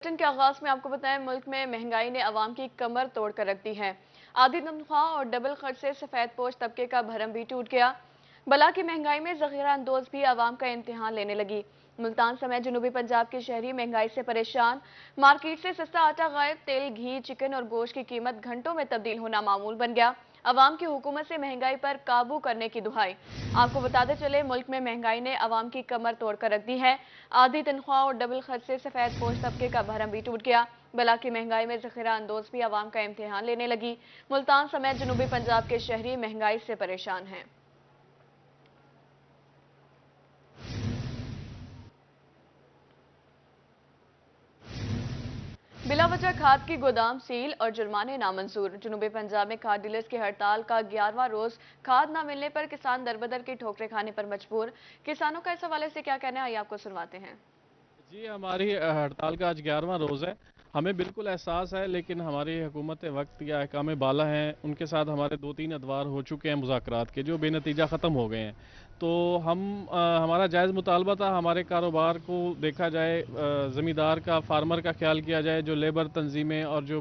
Bulletin के आगाज में आपको बताएं, मुल्क में महंगाई ने अवाम की कमर तोड़ कर रख दी है। आधी तनख्वाह और डबल खर्च से सफेद पोश तबके का भरम भी टूट गया। बला की महंगाई में जखीरा अंदोज भी अवाम का इम्तिहान लेने लगी। मुल्तान समेत जनूबी पंजाब के शहरी महंगाई से परेशान। मार्केट से सस्ता आटा गायब, तेल, घी, चिकन और गोश्त की कीमत घंटों में तब्दील होना मामूल बन गया। अवाम की हुकूमत से महंगाई पर काबू करने की दुहाई। आपको बताते चले, मुल्क में महंगाई ने अवाम की कमर तोड़ कर रख दी है। आधी तनख्वाह और डबल खर्च से सफेद पोश तबके का भरम भी टूट गया। बला की महंगाई में जखीरा अंदोज भी अवाम का इम्तिहान लेने लगी। मुल्तान समेत जनूबी पंजाब के शहरी महंगाई से परेशान हैं। बिला वजह खाद की गोदाम सील और जुर्माने नामंजूर। जनूबी पंजाब में खाद डीलर्स की हड़ताल का 11वां रोज। खाद न मिलने पर किसान दरबदर की ठोकरें खाने पर मजबूर। किसानों का इस हवाले से क्या कहना है, आइए आपको सुनवाते हैं। जी, हमारी हड़ताल का आज 11वां रोज़ है। हमें बिल्कुल एहसास है, लेकिन हमारी हुकूमत वक्त या अहकाम बाला हैं, उनके साथ हमारे 2-3 अदवार हो चुके हैं मुज़ाकरात के, जो बेनतीजा ख़त्म हो गए हैं। तो हमारा जायज़ मुतालबा था, हमारे कारोबार को देखा जाए, ज़मींदार का, फार्मर का ख्याल किया जाए, जो लेबर तंजीमें और जो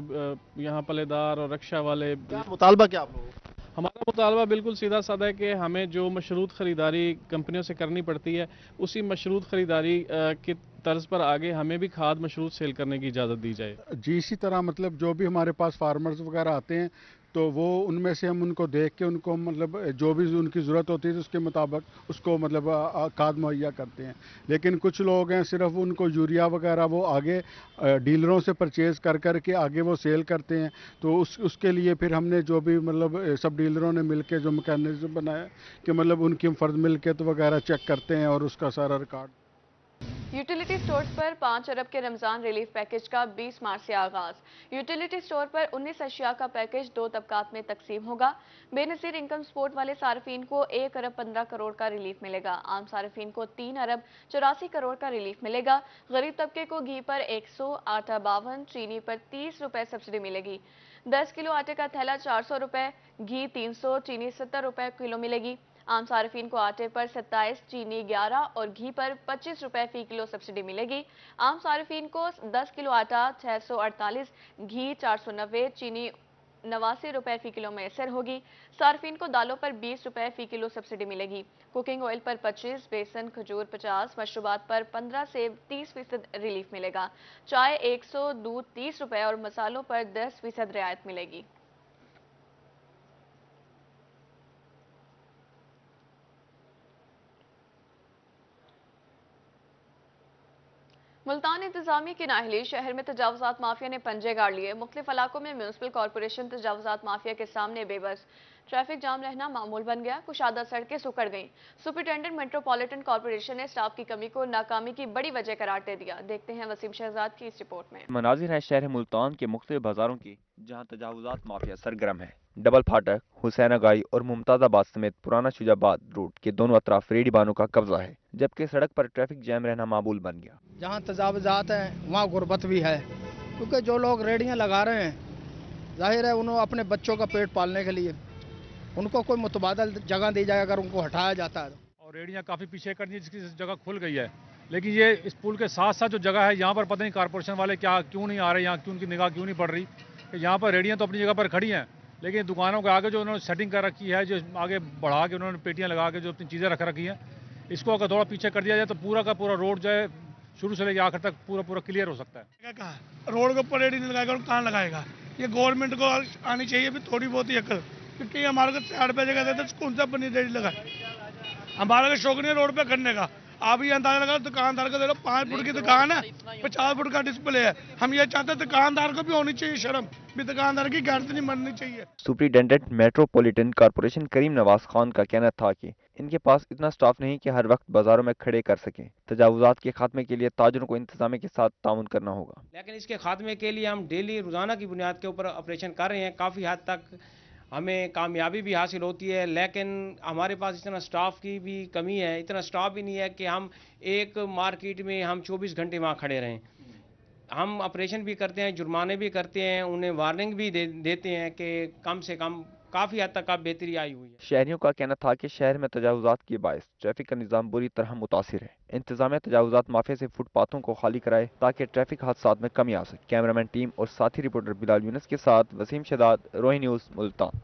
यहाँ पलेदार और रक्षा वाले। क्या मुतालबा क्या आप लोगों का? हमारा मुतालबा बिल्कुल सीधा साधा है कि हमें जो मशरूत ख़रीदारी कंपनियों से करनी पड़ती है, उसी मशरूत ख़रीदारी की तर्ज पर आगे हमें भी खाद मशरूत सेल करने की इजाज़त दी जाए। जी, इसी तरह मतलब जो भी हमारे पास फार्मर्स वगैरह आते हैं, तो वो उनमें से हम उनको देख के उनको मतलब जो भी उनकी ज़रूरत होती है तो उसके मुताबिक उसको मतलब खाद मुहैया करते हैं। लेकिन कुछ लोग हैं सिर्फ उनको यूरिया वगैरह वो आगे डीलरों से परचेज़ कर कर के आगे वो सेल करते हैं। तो उसके लिए फिर हमने जो भी मतलब सब डीलरों ने मिल के जो मैकेनिज्म बनाया कि मतलब उनकी फ़र्द मिल्कियत वगैरह चेक करते हैं और उसका सारा रिकॉर्ड। यूटिलिटी स्टोर्स पर 5 अरब के रमजान रिलीफ पैकेज का 20 मार्च से आगाज। यूटिलिटी स्टोर पर 19 अशिया का पैकेज 2 तबकात में तकसीम होगा। बेनजीर इनकम सपोर्ट वाले सार्फिन को 1 अरब 15 करोड़ का रिलीफ मिलेगा। आम सार्फिन को 3 अरब 84 करोड़ का रिलीफ मिलेगा। गरीब तबके को घी पर 100, आटा 52, चीनी पर 30 रुपए सब्सिडी मिलेगी। 10 किलो आटे का थैला 400 रुपए, घी 300, चीनी 70 रुपए किलो मिलेगी। आम सार्फिन को आटे पर 27, चीनी 11 और घी पर 25 रुपए फी किलो सब्सिडी मिलेगी। आम सार्फिन को 10 किलो आटा 648, घी 490, चीनी 89 रुपए फी किलो मैसर होगी। सार्फिन को दालों पर 20 रुपए फी किलो सब्सिडी मिलेगी। कुकिंग ऑयल पर 25, बेसन खजूर 50, मशरूबात पर 15 से 30% रिलीफ मिलेगा। चाय 100, दूध 30 रुपए और मसालों पर 10% रियायत मिलेगी। मुल्तान इंतजामी की नाअहली, शहर में तजावुजात माफिया ने पंजे गाड़ लिए। मुख्तलिफ इलाकों में म्यूनसिपल कॉरपोरेशन तजावुजात माफिया के सामने बेबस। ट्रैफिक जाम रहना मामूल बन गया, कुशादा सड़कें सुकड़ गईं। सुपरिटेंडेंट मेट्रोपॉलिटन कॉरपोरेशन ने स्टाफ की कमी को नाकामी की बड़ी वजह करार दे दिया। देखते हैं वसीम शहजाद की इस रिपोर्ट में। मनाजिर है शहर मुल्तान के मुख्तलिफ बाजारों की, जहाँ तजावुजात माफिया सरगर्म है। डबल फाटक, हुसैन आगाई और मुमताज़ाबाद समेत पुराना शुजाबाद रूट के दोनों अतराफ रेडी बानों का कब्जा है, जबकि सड़क पर ट्रैफिक जैम रहना मामूल बन गया। जहाँ तजावजात हैं वहाँ गुर्बत भी है, क्योंकि जो लोग रेडियाँ लगा रहे हैं, जाहिर है उन्होंने अपने बच्चों का पेट पालने के लिए उनको कोई मुतबादल जगह दी जाए, अगर उनको हटाया जाता है। और रेडियाँ काफ़ी पीछे कर दी, जिसकी जगह खुल गई है। लेकिन ये इस पुल के साथ साथ जो जगह है, यहाँ पर पता नहीं कारपोरेशन वाले क्या क्यों नहीं आ रहे, यहाँ क्यों उनकी निगाह क्यों नहीं पड़ रही कि यहाँ पर रेडियाँ तो अपनी जगह पर खड़ी हैं, लेकिन दुकानों के आगे जो उन्होंने सेटिंग कर रखी है, जो आगे बढ़ा के उन्होंने पेटियाँ लगा के जो अपनी चीज़ें रख रखी हैं, इसको अगर थोड़ा पीछे कर दिया जाए तो पूरा का पूरा रोड जो है शुरू से लेकर आखिर तक पूरा पूरा क्लियर हो सकता है। रोड के ऊपर रेडी नहीं लगाएगा और कहाँ लगाएगा? ये गवर्नमेंट को आनी चाहिए भी थोड़ी बहुत ही अकल, क्योंकि हमारे को 60 रुपये जगह देते कौन सा बनी रेडी लगा? हमारा शौक नहीं है रोड पे करने का। आप ये अंदाजा लगा, दुकानदार को दे लो, 5 फुट की दुकान है, 50 फुट का डिस्प्ले है। हम ये चाहते हैं दुकानदार को भी होनी चाहिए शर्म, भी दुकानदार की गर्द नहीं मरनी चाहिए। सुपरिटेंडेंट मेट्रोपॉलिटन कॉरपोरेशन करीम नवाज खान का कहना था कि इनके पास इतना स्टाफ नहीं कि हर वक्त बाजारों में खड़े कर सकें। तजावुजात के खात्मे के लिए ताजरों को इंतजामी के साथ ताउन करना होगा। लेकिन इसके खात्मे के लिए हम डेली रोज़ाना की बुनियाद के ऊपर ऑपरेशन कर रहे हैं। काफ़ी हद तक हमें कामयाबी भी हासिल होती है, लेकिन हमारे पास इतना स्टाफ की भी कमी है। इतना स्टाफ भी नहीं है कि हम एक मार्केट में हम 24 घंटे वहाँ खड़े रहें। हम ऑपरेशन भी करते हैं, जुर्माने भी करते हैं, उन्हें वार्निंग भी देते हैं कि कम से कम काफ़ी हद तक अब बेहतरी आई हुई है। शहरियों का कहना था कि शहर में तजावुजात के बायस ट्रैफिक का निज़ाम बुरी तरह मुतासिर है। इंतजामिया तजावुजात माफिया से फुटपाथों को खाली कराए ताकि ट्रैफिक हादसात में कमी आ सके। कैमरामैन टीम और साथी रिपोर्टर बिलाल यूनुस के साथ वसीम शदाद, रोही न्यूज़, मुल्तान।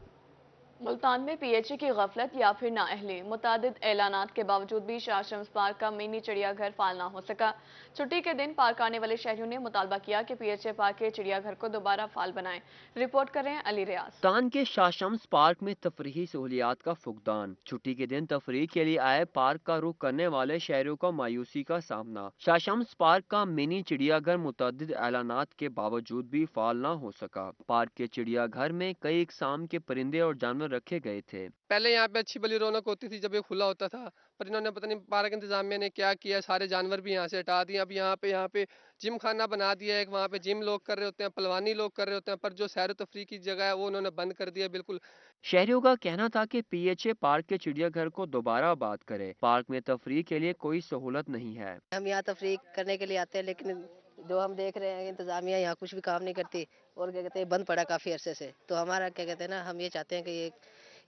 मुल्तान में पीएचई की गफलत या फिर नाअहली, मुतादिद ऐलानात के बावजूद भी शाह शम्स पार्क का मिनी चिड़ियाघर फाल ना हो सका। छुट्टी के दिन पार्क आने वाले शहरियों ने मुतालबा किया कि पीएचई पार्क के चिड़ियाघर को दोबारा फाल बनाएं। रिपोर्ट कर रहे हैं अली रियाज। मुल्तान के शाह शम्स पार्क में तफरीही सहूलियात का फुकदान। छुट्टी के दिन तफरीह के लिए आए पार्क का रुख करने वाले शहरियों को मायूसी का सामना। शाह शम्स पार्क का मिनी चिड़ियाघर मुतअद्दिद ऐलानात के बावजूद भी फाल ना हो सका। पार्क के चिड़ियाघर में कई इकसाम के परिंदे और जानवर रखे गए थे। पहले यहाँ पे अच्छी भली रौनक होती थी जब ये खुला होता था, पर इन्होंने पता नहीं पार्क इंतजामिया ने क्या किया, सारे जानवर भी यहाँ से हटा दिए। अब यहाँ पे जिम खाना बना दिया है, वहाँ पे जिम लोग कर रहे होते हैं, पहलवानी लोग कर रहे होते हैं, पर जो सैर तफरीह की जगह है वो उन्होंने बंद कर दिया बिल्कुल। शहरियों का कहना था कि पीएचए पार्क के चिड़ियाघर को दोबारा आबाद करे। पार्क में तफरीह के लिए कोई सहूलत नहीं है। हम यहाँ तफरीह करने के लिए आते हैं, लेकिन जो हम देख रहे हैं इंतजामिया यहाँ कुछ भी काम नहीं करती और क्या कहते हैं बंद पड़ा काफ़ी अरसे से। तो हमारा क्या कहते हैं ना, हम ये चाहते हैं कि ये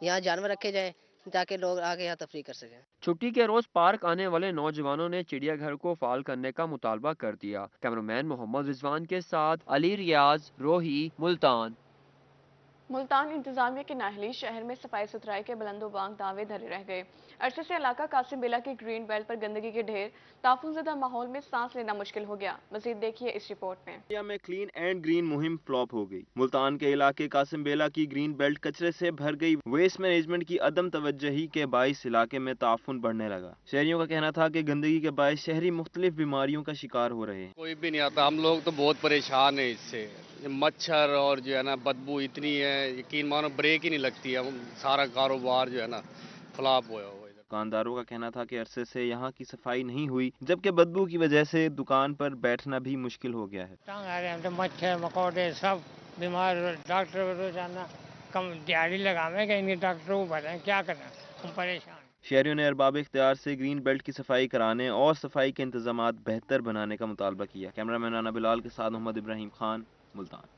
यहाँ जानवर रखे जाएं ताकि लोग आके यहाँ तफरीह कर सकें। छुट्टी के रोज पार्क आने वाले नौजवानों ने चिड़ियाघर को फाल करने का मुतालबा कर दिया। कैमरामैन मोहम्मद रिजवान के साथ अली रियाज, रोही, मुल्तान। मुल्तान इंतजामिया की नाअहली, शहर में सफाई सुथराई के बुलंदोबांग दावे धरे रह गए। अरसे से इलाका कासिम बिला की ग्रीन बेल्ट पर गंदगी के ढेर, ताफुनज़दा माहौल में सांस लेना मुश्किल हो गया। मजीद देखिए इस रिपोर्ट में। इंडिया में क्लीन एंड ग्रीन मुहिम फ्लॉप हो गई। मुल्तान के इलाके कासिम बेला की ग्रीन बेल्ट कचरे से भर गई। वेस्ट मैनेजमेंट की अदम तवज्जही के बाइस इलाके में ताफुन बढ़ने लगा। शहरियों का कहना था कि गंदगी के बाइस शहरी मुख्तलिफ बीमारियों का शिकार हो रहे हैं। कोई भी नहीं आता, हम लोग तो बहुत परेशान है इससे। मच्छर और जो है ना बदबू इतनी है, यकीन मानो ब्रेक ही नहीं लगती है। सारा कारोबार जो है ना फ्लॉप हुआ। दुकानदारों का कहना था कि अरसे से यहाँ की सफाई नहीं हुई, जबकि बदबू की वजह से दुकान पर बैठना भी मुश्किल हो गया है। तो मच्छर मकोड़े सब बीमार, डॉक्टर रोजाना कम दिहाड़ी लगावेंगे, इन्हीं डॉक्टरों को बताएं क्या करना, हम परेशान। शहरियों ने अरबाब इख्तियार से ग्रीन बेल्ट की सफाई कराने और सफाई के इंतजाम बेहतर बनाने का मुतालबा किया। कैमरामैन राना बिलाल के साथ मोहम्मद इब्राहिम खान, मुल्तान।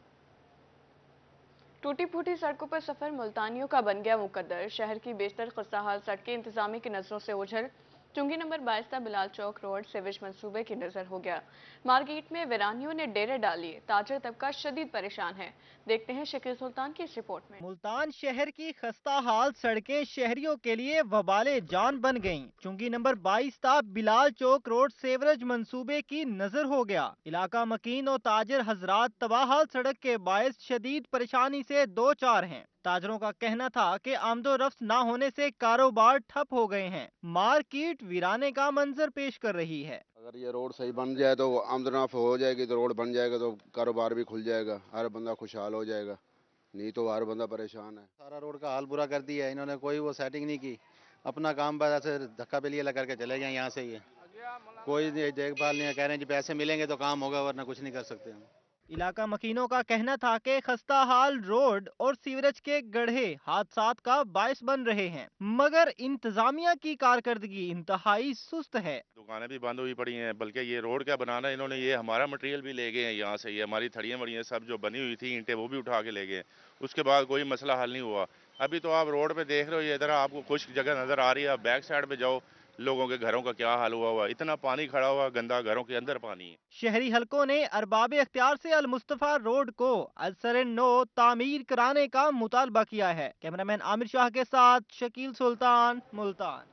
टूटी फूटी सड़कों पर सफर मुल्तानियों का बन गया मुकद्दर। शहर की बेशतर खस्ताहाल सड़कें इंतजामी की नजरों से ओझल। चुंगी नंबर 22 का बिलाल चौक रोड सीवेज मंसूबे की नजर हो गया। मार्केट में वीरानियों ने डेरे डाली, ताजर तबका शदीद परेशान है। देखते हैं शकील सुल्तान की इस रिपोर्ट में। मुल्तान शहर की खस्ताहाल सड़कें शहरियों के लिए वबाले जान बन गईं। चुंगी नंबर 22 का बिलाल चौक रोड सेवरेज मंसूबे की नजर हो गया। इलाका मकीन और ताजर हजरात तबाहाल सड़क के बायस शदीद परेशानी से दो चार हैं। ताजरों का कहना था कि आमदो रफ्त ना होने से कारोबार ठप हो गए हैं। मार्केट वीराने का मंजर पेश कर रही है। अगर ये रोड सही बन जाए तो आमदनाफ हो जाएगी, तो रोड बन जाएगा तो कारोबार भी खुल जाएगा, हर बंदा खुशहाल हो जाएगा। नहीं तो हर बंदा परेशान है। सारा रोड का हाल बुरा कर दिया है इन्होंने, कोई वो सेटिंग नहीं की। अपना काम बस ऐसे धक्का पेलिया लगा करके चले गए यहाँ से। ये कोई देखभाल नहीं है, कह रहे हैं जी पैसे मिलेंगे तो काम होगा, वरना कुछ नहीं कर सकते हम। इलाका मकीनों का कहना था कि खस्ताहाल रोड और सीवरेज के गड्ढे हादसात का बायस बन रहे हैं, मगर इंतजामिया की कारकर्दगी इंतहाई सुस्त है। दुकानें भी बंद हुई पड़ी हैं, बल्कि ये रोड क्या बनाना, इन्होंने ये हमारा मटेरियल भी ले गए हैं यहाँ से। ये हमारी थड़ियाँ वड़ियाँ सब जो बनी हुई थी ईंटें, वो भी उठा के ले गए। उसके बाद कोई मसला हल नहीं हुआ। अभी तो आप रोड पे देख रहे हो, ये इधर आपको खुश्क जगह नजर आ रही है। आप बैक साइड पे जाओ, लोगों के घरों का क्या हाल हुआ, इतना पानी खड़ा हुआ, गंदा, घरों के अंदर पानी है। शहरी हलकों ने अरबाब इख्तियार से अल मुस्तफा रोड को असर नो तामीर कराने का मुतालबा किया है। कैमरामैन आमिर शाह के साथ शकील सुल्तान, मुल्तान।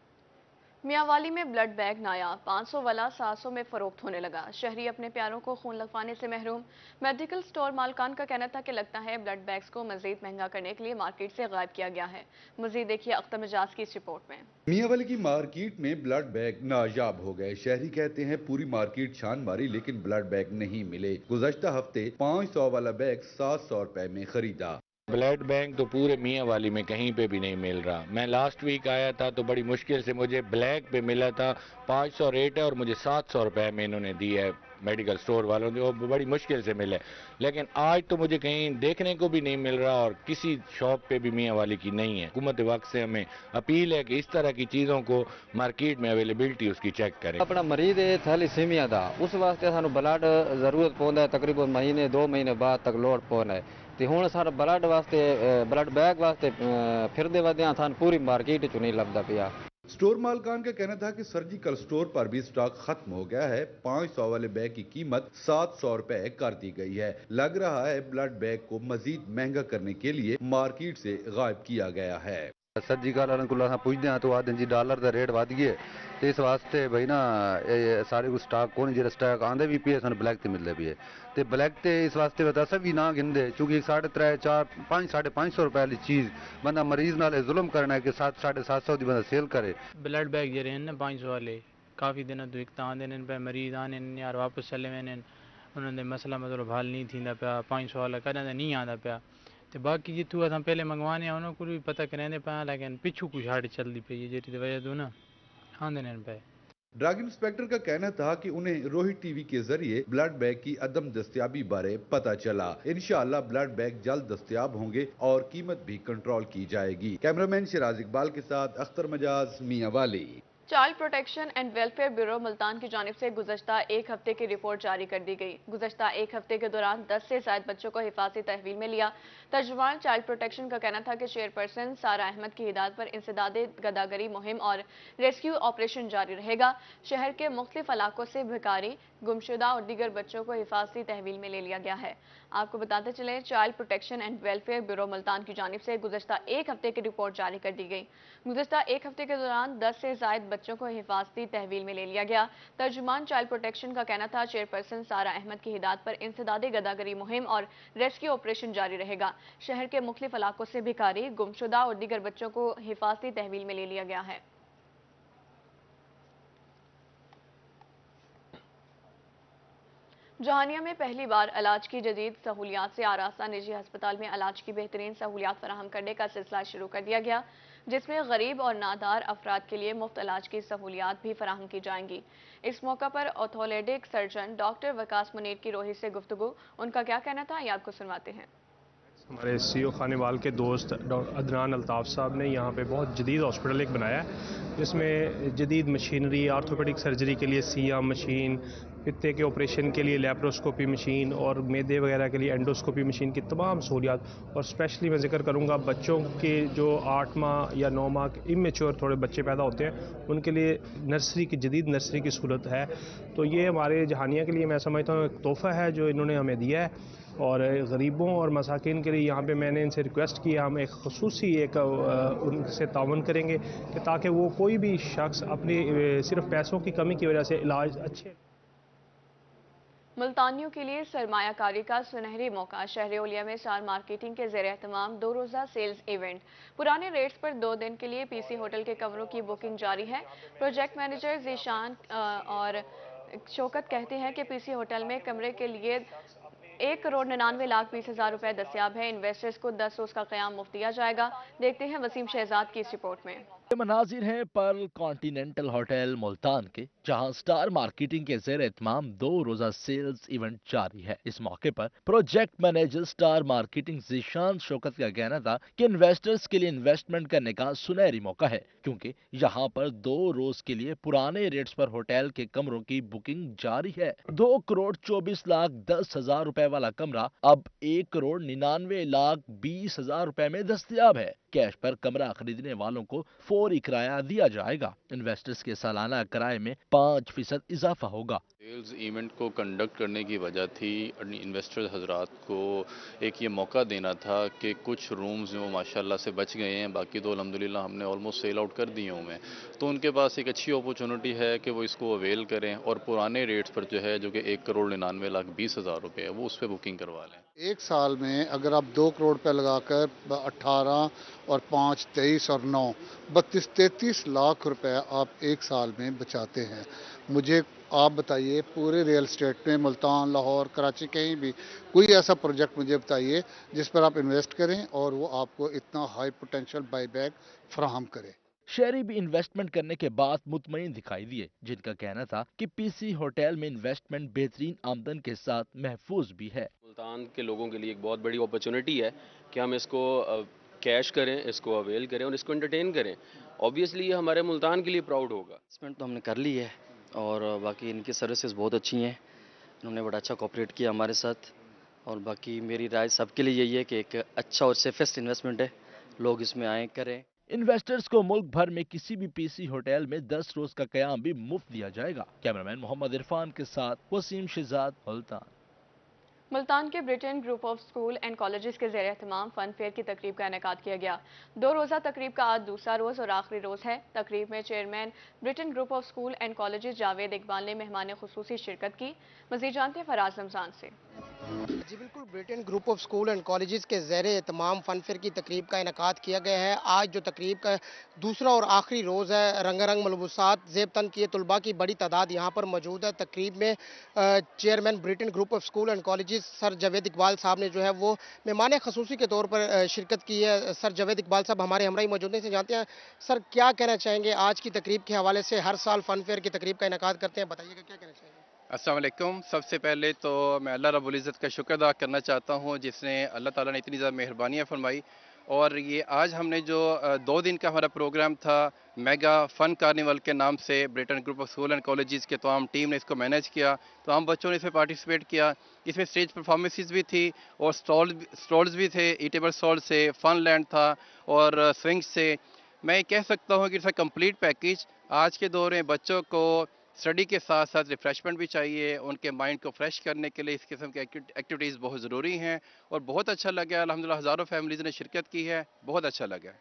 मियांवाली में ब्लड बैग नायाब, 500 वाला 700 में फरोख्त होने लगा। शहरी अपने प्यारों को खून लगवाने से महरूम। मेडिकल स्टोर मालकान का कहना था कि लगता है ब्लड बैग्स को मजीद महंगा करने के लिए मार्केट से गायब किया गया है। मजीद देखिए अख्तर मिजाज की इस रिपोर्ट में। मियांवाली की मार्केट में ब्लड बैग नायाब हो गए। शहरी कहते हैं पूरी मार्केट छान मारी लेकिन ब्लड बैग नहीं मिले। गुज़श्ता हफ्ते 500 वाला बैग 700 रुपए में खरीदा। ब्लड बैंक तो पूरे मियांवाली में कहीं पे भी नहीं मिल रहा। मैं लास्ट वीक आया था तो बड़ी मुश्किल से मुझे ब्लैक पे मिला था। 500 रेट है और मुझे 700 रुपए में इन्होंने दिया है। मेडिकल स्टोर वालों ने, वो बड़ी मुश्किल से मिले। लेकिन आज तो मुझे कहीं देखने को भी नहीं मिल रहा और किसी शॉप पे भी मियाँ वाली की नहीं है। हुकूमत वक्त से हमें अपील है कि इस तरह की चीज़ों को मार्केट में अवेलेबिलिटी उसकी चेक करें। अपना मरीज है थैलीसीमिया दा, उस वास्ते सानू ब्लड जरूरत पौंदा है, तकरीबन महीने 2 महीने बाद तक लोड पौना है। ते हुण सारा ब्लड वास्ते ब्लड बैग वास्ते फिरदे वदे थान पूरी मार्केट च नहीं लभदा पिया। स्टोर मालकान का कहना था कि सर्जिकल स्टोर पर भी स्टॉक खत्म हो गया है। 500 वाले बैग की कीमत 700 रुपए कर दी गई है। लग रहा है ब्लड बैग को मजीद महंगा करने के लिए मार्केट से गायब किया गया है। सर्जिकल वालों को पूछते हैं तो आते जी डॉलर का रेट वध गया, तो इस वास्ते भाई ना सारे को स्टॉक को जो स्टॉक आंदे भी पे ब्लैक ते मिलते भी है, तो ब्लैक ते इस वास्ते अस भी ना गिनते, चूंकि 3.5 4 5 550 रुपए वाली चीज बंदा मरीज नाल जुल्म करना है कि 7 750 की बंदा सेल करे। ब्लड बैग जे हैं 500 वाले काफ़ी दिन तो एक आंदे पे मरीज आने यार वापस चले वे उन्होंने मसला मतलब हल नहीं थींदा पिया। 500 वाला कदें नहीं आंदा पिया, तो बाकी जितों अस पहले मंगवाने उन्होंने को भी पता करेंदे पाया, लेकिन पिछू कुछ हाड़ चलती पई है जी वजह तो ना आंदे पे। ड्रग इंस्पेक्टर का कहना था कि उन्हें रोहित टीवी के जरिए ब्लड बैग की अदम दस्तयाबी बारे पता चला। इंशाअल्लाह ब्लड बैग जल्द दस्तयाब होंगे और कीमत भी कंट्रोल की जाएगी। कैमरामैन शिराज इकबाल के साथ अख्तर मजाज, मियां वाली। Child protection and welfare bureau Multan की जानिब से गुज़श्ता एक हफ्ते की रिपोर्ट जारी कर दी गई। गुज़श्ता एक हफ्ते के दौरान 10 से ज़ायद बच्चों को हिफाजती तहवील में लिया। तर्जुमान चाइल्ड प्रोटेक्शन का कहना था कि चेयरपर्सन सारा अहमद की हिदायत पर इंसदादे गदागरी मुहिम और रेस्क्यू ऑपरेशन जारी रहेगा। शहर के मुख्तलिफ इलाकों से भिखारी, गुमशुदा और दीगर बच्चों को हिफाजती तहवील में ले लिया गया है। आपको बताते चले, child protection and welfare bureau Multan की जानिब से गुज़श्ता एक हफ्ते की रिपोर्ट जारी कर दी गई। गुज़श्ता एक हफ्ते के दौरान 10 से ज़ायद बच्चों को हिफाजती तहवील में ले लिया गया। तर्जुमान चाइल्ड प्रोटेक्शन का कहना था चेयरपर्सन सारा अहमद की हिदायत पर इंसदादे गदागरी मुहिम और रेस्क्यू ऑपरेशन जारी रहेगा। शहर के मुख्तलिफ इलाकों से भिखारी, गुमशुदा और दीगर बच्चों को हिफाजती तहवील में ले लिया गया है। जहानिया में पहली बार इलाज की जदीद सहूलियात से आरास्ता निजी अस्पताल में इलाज की बेहतरीन सहूलियात फराहम करने का सिलसिला शुरू कर दिया गया, जिसमें गरीब और नादार अफराद के लिए मुफ्त इलाज की सहूलियात भी फराहम की जाएंगी। इस मौका पर orthopaedic surgeon doctor Waqas Munir की रोहित से गुफ्तगू, उनका क्या कहना था ये आपको सुनवाते हैं। हमारे सीओ खानेवाल के दोस्त अदनान अल्ताफ़ साहब ने यहाँ पे बहुत जदीद हॉस्पिटल एक बनाया है, जिसमें जदीद मशीनरी, आर्थोपेडिक सर्जरी के लिए सिया मशीन, पित्ते के ऑपरेशन के लिए लेप्रोस्कोपी मशीन और मैदे वगैरह के लिए एंडोस्कोपी मशीन की तमाम सहूलियात। और स्पेशली मैं जिक्र करूँगा बच्चों के जो 8 माह या 9 माह इमेच्योर थोड़े बच्चे पैदा होते हैं, उनके लिए नर्सरी की जदीद नर्सरी की सहूलत है। तो ये हमारे जहानिया के लिए मैं समझता हूँ एक तोहफ़ा है जो इन्होंने हमें दिया है। और गरीबों और मसाकिन के लिए यहाँ पे मैंने इनसे रिक्वेस्ट किया, हम एक खसूसी उनसे तावन करेंगे कि ताकि वो कोई भी शख्स अपनी सिर्फ पैसों की कमी की वजह से इलाज अच्छे। मुल्तानियों के लिए सरमायाकारी का सुनहरी मौका। शहर ओलिया में स्टार मार्केटिंग के ज़ेर एहतमाम 2 रोज़ा सेल्स इवेंट। पुराने रेट्स पर 2 दिन के लिए पीसी होटल के कमरों की बुकिंग जारी है। प्रोजेक्ट मैनेजर जीशान और शौकत कहते हैं कि पीसी होटल में कमरे के लिए 1,99,20,000 रुपए दस्तियाब है। इन्वेस्टर्स को 10 रोज का क़याम मुफ्त दिया जाएगा। देखते हैं वसीम शहजाद की इस रिपोर्ट में। ये मनाजिर हैं पर्ल कॉन्टिनेंटल होटल मुल्तान के, जहां स्टार मार्केटिंग के ज़ेर एहतमाम 2 रोज़ा सेल्स इवेंट जारी है। इस मौके पर project manager star marketing Zeeshan Shaukat का कहना था कि इन्वेस्टर्स के लिए इन्वेस्टमेंट करने का सुनहरी मौका है, क्योंकि यहाँ पर 2 रोज के लिए पुराने रेट्स पर होटल के कमरों की बुकिंग जारी है। 2,24,10,000 रुपए वाला कमरा अब 1,99,20,000 रुपए में दस्तयाब है। कैश पर कमरा खरीदने वालों को फौरी किराया दिया जाएगा। इन्वेस्टर्स के सालाना किराए में 5% इजाफा होगा। सेल्स इवेंट को कंडक्ट करने की वजह थी इन्वेस्टर्स हजरात को एक ये मौका देना था कि कुछ रूम्स जो माशाल्लाह से बच गए हैं, बाकी तो अल्हम्दुलिल्लाह हमने ऑलमोस्ट सेल आउट कर दिए हुए हैं, तो उनके पास एक अच्छी अपॉर्चुनिटी है कि वो इसको अवेल करें और पुराने रेट्स पर जो है, जो कि 1,99,20,000 रुपये है, वो उस पर बुकिंग करवा लें। एक साल में अगर आप 2 करोड़ रुपये लगाकर 18 और 5 23 और 9 32-33 लाख रुपए आप एक साल में बचाते हैं। मुझे आप बताइए पूरे रियल एस्टेट में मुल्तान, लाहौर, कराची, कहीं भी कोई ऐसा प्रोजेक्ट मुझे बताइए जिस पर आप इन्वेस्ट करें और वो आपको इतना हाई पोटेंशियल बाईबैक फराहम करे। शहरी भी इन्वेस्टमेंट करने के बाद मुतमईन दिखाई दिए, जिनका कहना था कि पीसी होटल में इन्वेस्टमेंट बेहतरीन आमदन के साथ महफूज भी है। मुल्तान के लोगों के लिए एक बहुत बड़ी अपॉर्चुनिटी है कि हम इसको कैश करें, इसको अवेल करें और इसको एंटरटेन करें। ऑब्वियसली ये हमारे मुल्तान के लिए प्राउड होगा। इन्वेस्टमेंट तो हमने कर ली है और बाकी इनकी सर्विसेज बहुत अच्छी हैं, इन्होंने बड़ा अच्छा कोऑपरेट किया हमारे साथ। और बाकी मेरी राय सबके लिए यही है कि एक अच्छा और सेफेस्ट इन्वेस्टमेंट है, लोग इसमें आए करें। इन्वेस्टर्स को मुल्क भर में किसी भी पीसी होटल में 10 रोज का क़याम भी मुफ्त दिया जाएगा। कैमरामैन मोहम्मद इरफान के साथ वसीम शहजाद, मुल्तान। मुल्तान के Britain group of school and colleges के ज़ेर एहतमाम फन फेयर की तकरीब का इनेकाद किया गया। 2 रोज़ा तकरीब का आज दूसरा रोज़ और आखिरी रोज़ है। तकरीब में chairman Britain group of school and colleges Javed Iqbal ने मेहमान खुसूसी शिरकत की। मज़ीद जानते हैं फराज रमज़ान से। जी बिल्कुल, Britain group of school and colleges के ज़ेरे एहतमाम फन फेयर की तकरीब का इनेकाद किया गया है। आज जो तकरीब का दूसरा और आखिरी रोज़ है, रंगारंग मलबूसात ज़ेब तन किए तलबा की बड़ी तादाद यहाँ पर मौजूद है। तकरीब में chairman Britain group of school and colleges sir Javed Iqbal साहब ने जो है वो मेहमान खसूसी के तौर पर शिरकत की है। सर जावेद इकबाल साहब हमारे हमरा मौजूद हैं, जानते हैं सर क्या कहना चाहेंगे आज की तकरीब के हवाले से। हर साल फन फेयर की तकरीब का इनेकाद करते हैं, बताइएगा क्या कहना चाहेंगे। अस्सलाम वालेकुम। सबसे पहले तो मैं अल्लाह रब्बुल इज़्ज़त का शुक्र अदा करना चाहता हूँ, जिसने अल्लाह ताला ने इतनी ज़्यादा मेहरबानियाँ फरमाई। और ये आज हमने जो 2 दिन का हमारा प्रोग्राम था मेगा फ़न कार्निवल के नाम से, Britain group of school and colleges के तमाम टीम ने इसको मैनेज किया, तो हम बच्चों ने इसमें पार्टिसिपेट किया। इसमें स्टेज परफॉर्मेंसेस भी थी और स्टॉल्स भी थे, ईटेबल स्टॉल से, फन लैंड था और स्विंग्स से। मैं कह सकता हूँ कि इट्स अ कंप्लीट पैकेज। आज के दौर में बच्चों को स्टडी के साथ साथ रिफ्रेशमेंट भी चाहिए, उनके माइंड को फ्रेश करने के लिए इस किस्म की एक्टिविटीज़ बहुत ज़रूरी हैं और बहुत अच्छा लगा। अल्हम्दुलिल्लाह हज़ारों फैमिलीज़ ने शिरकत की है, बहुत अच्छा लगा।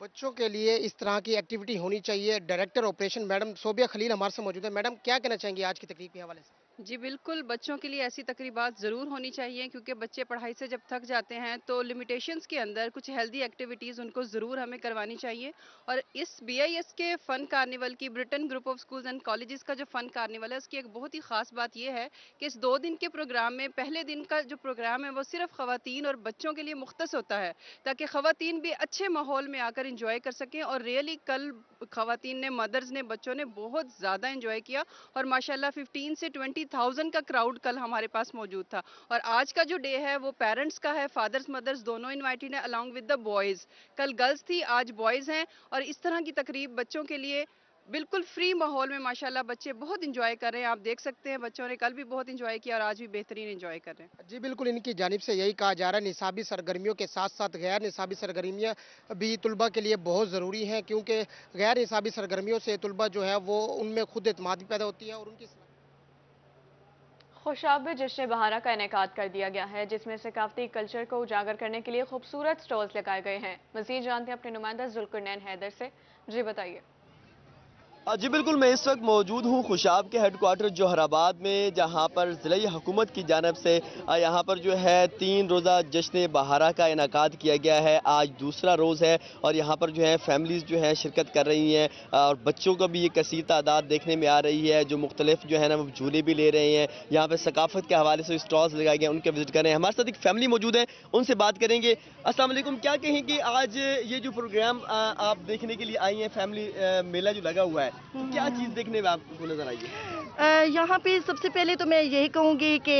बच्चों के लिए इस तरह की एक्टिविटी होनी चाहिए। Director operation madam Sobia Khalil हमारे से मौजूद है। मैडम क्या कहना चाहेंगी आज की तकरीब के हवाले से। जी बिल्कुल, बच्चों के लिए ऐसी तकरीबात ज़रूर होनी चाहिए, क्योंकि बच्चे पढ़ाई से जब थक जाते हैं तो लिमिटेशंस के अंदर कुछ हेल्दी एक्टिविटीज़ उनको ज़रूर हमें करवानी चाहिए। और इस BIS के फ़न कार्निवल की, Britain group of schools and colleges का जो फ़न कार्निवल है, उसकी एक बहुत ही ख़ास बात यह है कि इस 2 दिन के प्रोग्राम में पहले दिन का जो प्रोग्राम है वो सिर्फ ख़वातीन और बच्चों के लिए मुख्तस होता है, ताकि ख़वातीन भी अच्छे माहौल में आकर इंजॉय कर सकें। और रियली कल ख़वातीन ने, मदर्स ने, बच्चों ने बहुत ज़्यादा इंजॉय किया और माशाल्लाह 15 से 20,000 का क्राउड कल हमारे पास मौजूद था। और आज का जो डे है वो पेरेंट्स का है, फादर्स मदर्स दोनों इनवाइटेड हैं अलॉन्ग विद द बॉयज़। कल गर्ल्स थी, आज बॉयज़ हैं। और इस तरह की तकरीब बच्चों के लिए बिल्कुल फ्री माहौल में माशाल्लाह बच्चे बहुत इंजॉय कर रहे हैं। आप देख सकते हैं बच्चों ने कल भी बहुत इंजॉय किया और आज भी बेहतरीन इंजॉय कर रहे हैं। जी बिल्कुल, इनकी जानिब से यही कहा जा रहा है, निसाबी सरगर्मियों के साथ साथ गैर निसाबी सरगर्मियाँ भी तलबा के लिए बहुत ज़रूरी हैं, क्योंकि गैर निसाबी सरगर्मियों से तलबा जो है वो उनमें खुद एतमाद भी पैदा होती है और उनकी खुशाब जश्न बहारा का इनेकाद कर दिया गया है, जिसमें सकाफती कल्चर को उजागर करने के लिए खूबसूरत स्टॉल्स लगाए गए हैं। मज़ीद जानते हैं अपने नुमाइंदा जुल्करनैन हैदर से। जी बताइए। जी बिल्कुल, मैं इस वक्त मौजूद हूँ खुशाब के हेडक्वार्टर जोहराबाद में, जहाँ पर ज़िले हुकूमत की जानिब से यहाँ पर जो है 3 रोज़ा जश्न बहारा का इनेकाद किया गया है। आज दूसरा रोज़ है और यहाँ पर जो है फैमिलीज़ जो है शिरकत कर रही हैं और बच्चों का भी ये कसीर तादाद देखने में आ रही है, जो मुख्तलिफ जो है ना वो झूले भी ले रहे हैं। यहाँ पर सकाफत के हवाले से स्टॉल्स लगाए गए हैं, उनके विजिट कर रहे हैं। हमारे साथ एक फैमिली मौजूद है, उनसे बात करेंगे। अस्सलाम वालेकुम, क्या कहेंगे आज ये जो प्रोग्राम आप देखने के लिए आई हैं, फैमिली मेला जो लगा हुआ है, क्या चीज़ देखने में आपको नजर आई है? यहाँ पे सबसे पहले तो मैं यही कहूँगी कि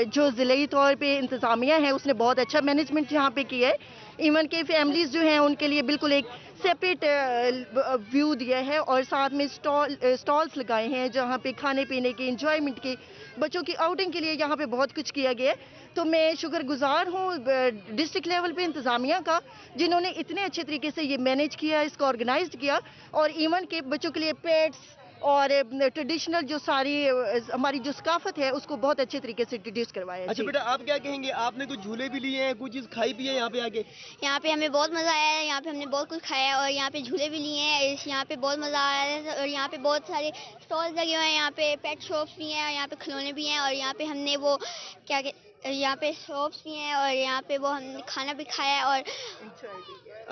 जो ज़िले तौर पे इंतज़ामिया है उसने बहुत अच्छा मैनेजमेंट यहाँ पे किया है। इवन के फैमिलीज़ जो हैं उनके लिए बिल्कुल एक सेपरेट व्यू दिया है और साथ में स्टॉल्स लगाए हैं जहाँ पे खाने पीने के, इंजॉयमेंट के, बच्चों की आउटिंग के लिए यहाँ पे बहुत कुछ किया गया है। तो मैं शुक्रगुजार हूँ डिस्ट्रिक्ट लेवल पे इंतज़ामिया का, जिन्होंने इतने अच्छे तरीके से ये मैनेज किया, इसको ऑर्गेनाइज किया और इवन के बच्चों के लिए पेट्स और ट्रेडिशनल जो सारी हमारी जो सकाफत है उसको बहुत अच्छे तरीके से इंट्रोड्यूस करवाया। अच्छा बेटा, आप क्या कहेंगे? आपने कुछ झूले भी लिए हैं, कुछ चीज़ खाई भी है यहाँ पे आके? यहाँ पे हमें बहुत मज़ा आया है, यहाँ पे हमने बहुत कुछ खाया और यहाँ पे झूले भी लिए हैं। यहाँ पे बहुत मज़ा आया है और यहाँ पे बहुत सारे स्टॉल्स लगे हुए हैं, यहाँ पे पेट शॉप्स भी हैं, यहाँ पे खिलौने भी हैं और यहाँ पे हमने वो क्या यहाँ पे शॉप्स भी हैं और यहाँ पे वो हमने खाना भी खाया और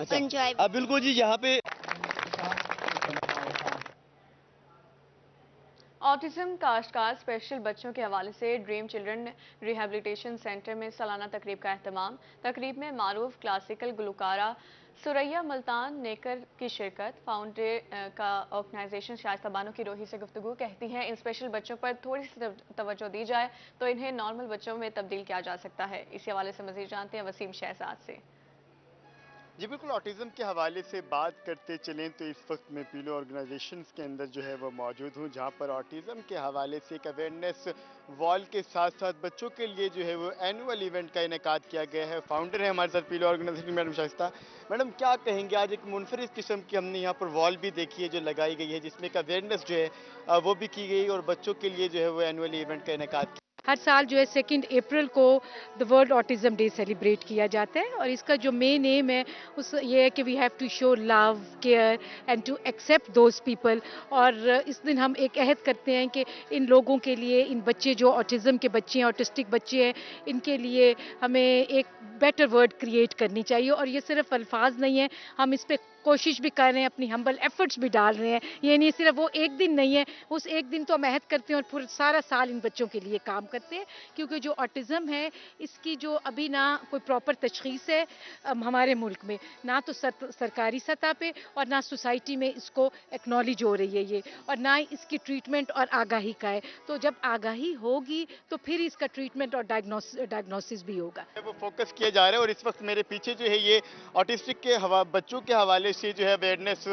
एंजॉय। बिल्कुल जी, यहाँ पे ऑटिज्म काश्तकार स्पेशल बच्चों के हवाले से ड्रीम चिल्ड्रन रिहैबिलिटेशन सेंटर में सालाना तकरीब का अहतमाम। तकरीब में मारूफ क्लासिकल गुलकारा सुरैया मुल्तान नेकर की शिरकत फाउंडर का ऑर्गेनाइजेशन शाइस्ता बानो की रोही से गुफ्तगू कहती हैं इन स्पेशल बच्चों पर थोड़ी सी तवज्जो दी जाए तो इन्हें नॉर्मल बच्चों में तब्दील किया जा सकता है। इसी हवाले से मजीद जानते हैं वसीम शहजाद से। जी बिल्कुल, ऑटिज़म के हवाले से बात करते चलें तो इस वक्त मैं पीलो ऑर्गेनाइजेशंस के अंदर जो है वो मौजूद हूँ, जहाँ पर ऑटिज़म के हवाले से एक अवेयरनेस वॉल के साथ साथ बच्चों के लिए जो है वो एनुअल इवेंट का इनेकाद किया गया है। फाउंडर है हमारे साथ पीलो ऑर्गेनाइजेशन मैडम शाइस्ता। मैडम क्या कहेंगे, आज एक मुनफरिद किस्म की हमने यहाँ पर वॉल भी देखी है जो लगाई गई है, जिसमें एक अवेयरनेस जो है वो भी की गई और बच्चों के लिए जो है वो एनुअल इवेंट का इनेकाद किया। हर साल जो है 2 अप्रैल को the world autism day celebrate किया जाता है और इसका जो मेन एम है उस ये है कि we have to show love care and to accept those people. और इस दिन हम एक अहद करते हैं कि इन लोगों के लिए, इन बच्चे जो ऑटिज़म के बच्चे हैं, ऑटिस्टिक बच्चे हैं, इनके लिए हमें एक बेटर वर्ड क्रिएट करनी चाहिए। और ये सिर्फ अल्फाज नहीं है, हम इस पर कोशिश भी कर रहे हैं, अपनी हम्बल एफर्ट्स भी डाल रहे हैं। ये नहीं सिर्फ वो एक दिन नहीं है, उस एक दिन तो हम अहद करते हैं और पूरा सारा साल इन बच्चों के लिए काम करते हैं, क्योंकि जो ऑटिज़म है इसकी जो अभी ना कोई प्रॉपर तशख़ीस है हमारे मुल्क में, ना तो सरकारी सतह पे और ना सोसाइटी में इसको एक्नॉलेज हो रही है ये, और ना ही इसकी ट्रीटमेंट और आगाही का है। तो जब आगाही होगी तो फिर इसका ट्रीटमेंट और डायग्नोसिस भी होगा। वो फोकस किया जा रहा है और इस वक्त मेरे पीछे जो है ये ऑटिस्टिक के बच्चों के हवाले से जो है अवेयरनेस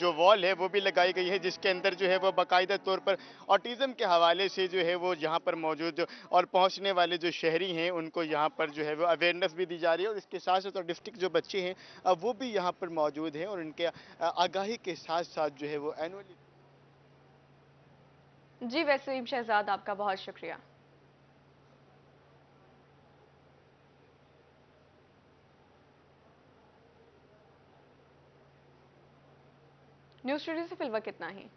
जो वॉल है वो भी लगाई गई है, जिसके अंदर जो है वो बाकायदा तौर पर ऑटिज़म के हवाले से जो है वो यहाँ पर मौजूद और पहुँचने वाले जो शहरी हैं उनको यहाँ पर जो है वो अवेयरनेस भी दी जा रही है। और इसके साथ साथ ऑटिस्टिक जो बच्चे हैं वो भी यहाँ पर मौजूद हैं और इनके आगाही के साथ साथ जो है वो एनुअली। जी वसीम शहजाद, आपका बहुत शुक्रिया। न्यूज़ स्टूडियो से फिलहाल इतना ही।